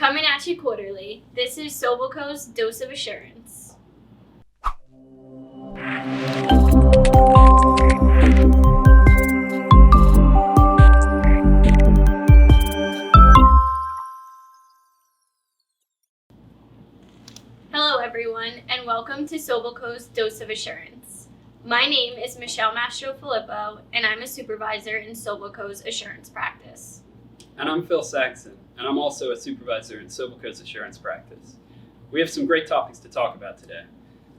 Coming at you quarterly, this is SobelCo's Dose of Assurance. Hello everyone, and welcome to SobelCo's Dose of Assurance. My name is Michele Mastrofilippo, and I'm a supervisor in SobelCo's assurance practice. And I'm Phil Saxon, and I'm also a supervisor in SobelCo's assurance practice. We have some great topics to talk about today.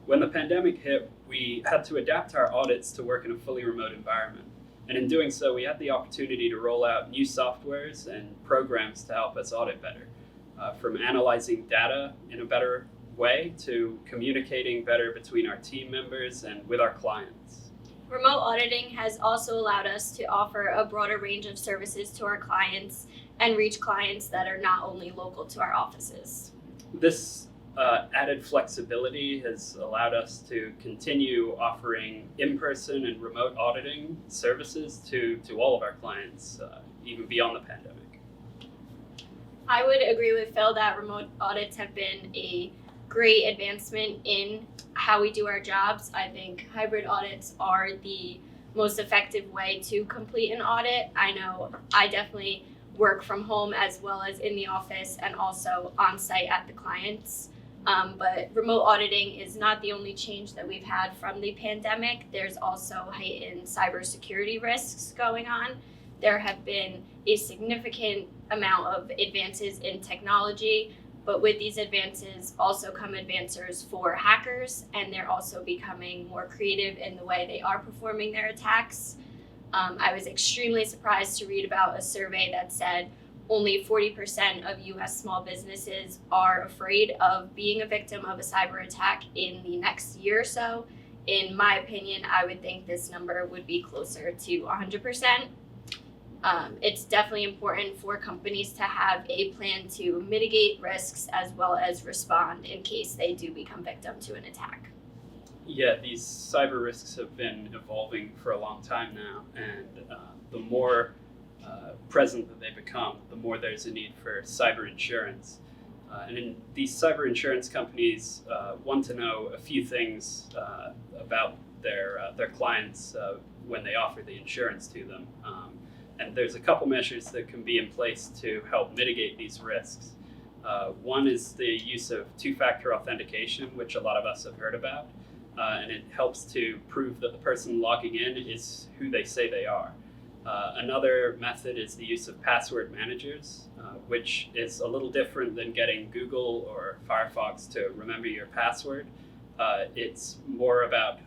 When the pandemic hit, we had to adapt our audits to work in a fully remote environment. And in doing so, we had the opportunity to roll out new softwares and programs to help us audit better, from analyzing data in a better way to communicating better between our team members and with our clients. Remote auditing has also allowed us to offer a broader range of services to our clients and reach clients that are not only local to our offices. This added flexibility has allowed us to continue offering in-person and remote auditing services to all of our clients, even beyond the pandemic. I would agree with Phil that remote audits have been a great advancement in how we do our jobs. I think hybrid audits are the most effective way to complete an audit. I know I definitely work from home as well as in the office and also on site at the clients. But remote auditing is not the only change that we've had from the pandemic. There's also heightened cybersecurity risks going on. There have been a significant amount of advances in technology, but with these advances also come advances for hackers, and they're also becoming more creative in the way they are performing their attacks. I was extremely surprised to read about a survey that said only 40% of US small businesses are afraid of being a victim of a cyber attack in the next year or so. In my opinion, I would think this number would be closer to 100%. It's definitely important for companies to have a plan to mitigate risks as well as respond in case they do become victim to an attack. Yeah, these cyber risks have been evolving for a long time now, and the more present that they become, the more there's a need for cyber insurance. And these cyber insurance companies want to know a few things about their clients when they offer the insurance to them. And there's a couple measures that can be in place to help mitigate these risks. One is the use of two-factor authentication, which a lot of us have heard about, and it helps to prove that the person logging in is who they say they are. Another method is the use of password managers, which is a little different than getting Google or Firefox to remember your password. It's more about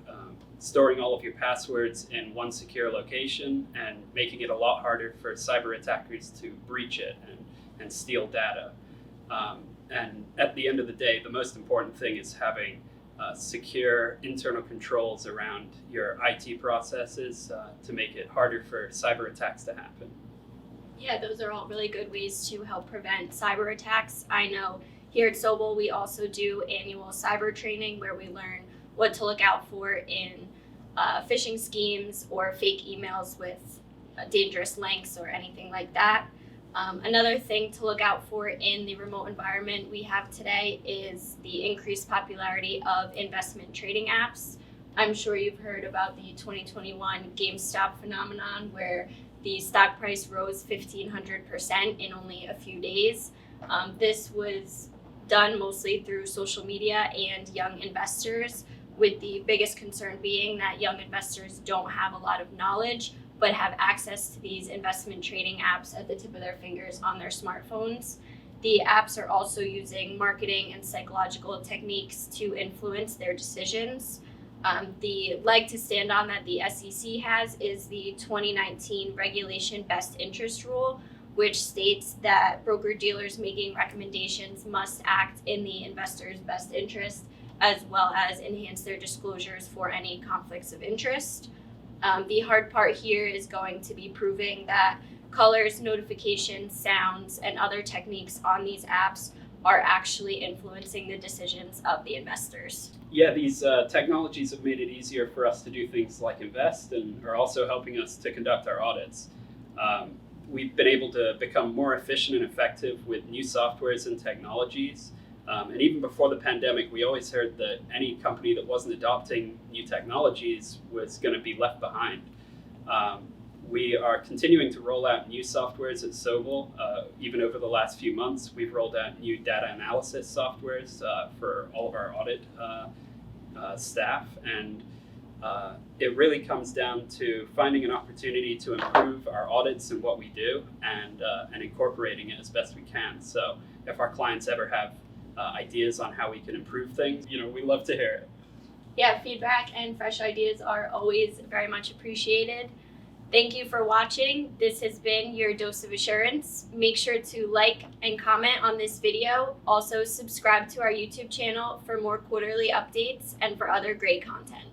storing all of your passwords in one secure location and making it a lot harder for cyber attackers to breach it and steal data. And at the end of the day, the most important thing is having secure internal controls around your IT processes to make it harder for cyber attacks to happen. Yeah, those are all really good ways to help prevent cyber attacks. I know here at Sobel, we also do annual cyber training where we learn what to look out for in phishing schemes or fake emails with dangerous links or anything like that. Another thing to look out for in the remote environment we have today is the increased popularity of investment trading apps. I'm sure you've heard about the 2021 GameStop phenomenon where the stock price rose 1,500% in only a few days. This was done mostly through social media and young investors, with the biggest concern being that young investors don't have a lot of knowledge but have access to these investment trading apps at the tip of their fingers on their smartphones. The apps are also using marketing and psychological techniques to influence their decisions. The leg to stand on that the SEC has is the 2019 Regulation Best Interest Rule, which states that broker-dealers making recommendations must act in the investor's best interest, as well as enhance their disclosures for any conflicts of interest. The hard part here is going to be proving that colors, notifications, sounds, and other techniques on these apps are actually influencing the decisions of the investors. Yeah, these technologies have made it easier for us to do things like invest and are also helping us to conduct our audits. we've been able to become more efficient and effective with new softwares and technologies. And even before the pandemic, we always heard that any company that wasn't adopting new technologies was going to be left behind. We are continuing to roll out new softwares at Sobel. Even over the last few months, we've rolled out new data analysis softwares for all of our audit staff. And it really comes down to finding an opportunity to improve our audits and what we do, and incorporating it as best we can. So if our clients ever have ideas on how we can improve things, we love to hear it. Yeah, feedback and fresh ideas are always very much appreciated. Thank you for watching. This has been your Dose of Assurance. Make sure to like and comment on this video. Also, subscribe to our YouTube channel for more quarterly updates and for other great content.